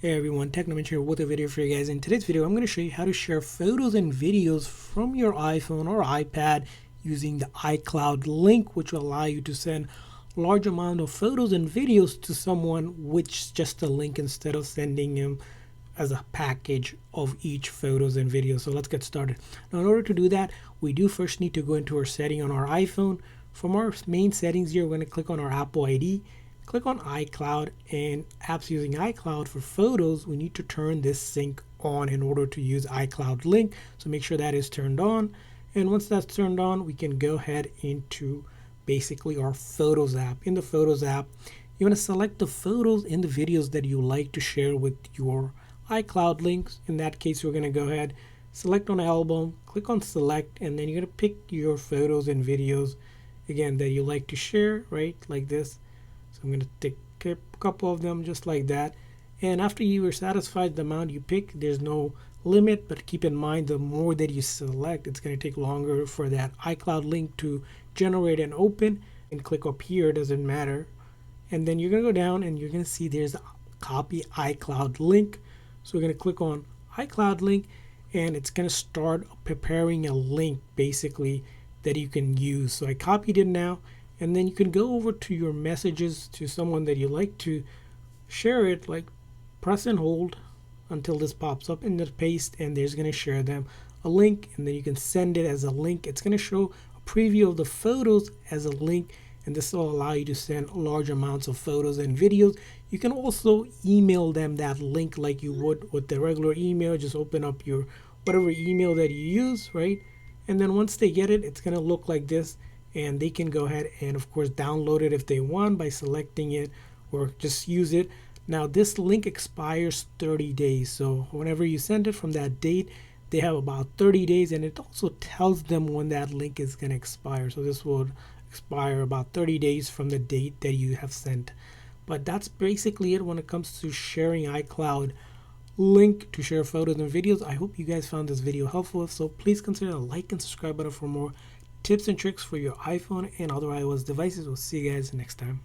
Hey everyone, Technoman here with a video for you guys. In today's video, I'm going to show you how to share photos and videos from your iPhone or iPad using the iCloud link, which will allow you to send a large amount of photos and videos to someone with just a link instead of sending them as a package of each photos and videos. So let's get started. Now, in order to do that, we do first need to go into our setting on our iPhone. From our main settings here, we're going to click on our Apple ID. Click on iCloud, and apps using iCloud for photos, we need to turn this sync on in order to use iCloud link. So make sure that is turned on. And once that's turned on, we can go ahead into basically our Photos app. In the Photos app, you want to select the photos and the videos that you like to share with your iCloud links. In that case, we're going to go ahead, select on album, click on select, and then you're going to pick your photos and videos again that you like to share, right? Like this. So I'm going to take a couple of them just like that. And after you are satisfied with the amount you pick, there's no limit, but keep in mind the more that you select, it's going to take longer for that iCloud link to generate and open. And click up here, doesn't matter. And then you're going to go down and you're going to see there's a copy iCloud link. So we're going to click on iCloud link, and it's going to start preparing a link basically that you can use. So I copied it now. And then you can go over to your messages to someone that you like to share it, like press and hold until this pops up, and then paste, and there's going to share them a link, and then you can send it as a link. It's going to show a preview of the photos as a link, and this will allow you to send large amounts of photos and videos. You can also email them that link like you would with the regular email. Just open up your whatever email that you use, right? And then once they get it, it's going to look like this. And they can go ahead and of course download it if they want by selecting it, or just use it. Now this link expires 30 days, so whenever you send it from that date, they have about 30 days, and it also tells them when that link is going to expire. So this will expire about 30 days from the date that you have sent. But that's basically it when it comes to sharing iCloud link to share photos and videos. I hope you guys found this video helpful. If so, please consider the like and subscribe button for more tips and tricks for your iPhone and other iOS devices. We'll see you guys next time.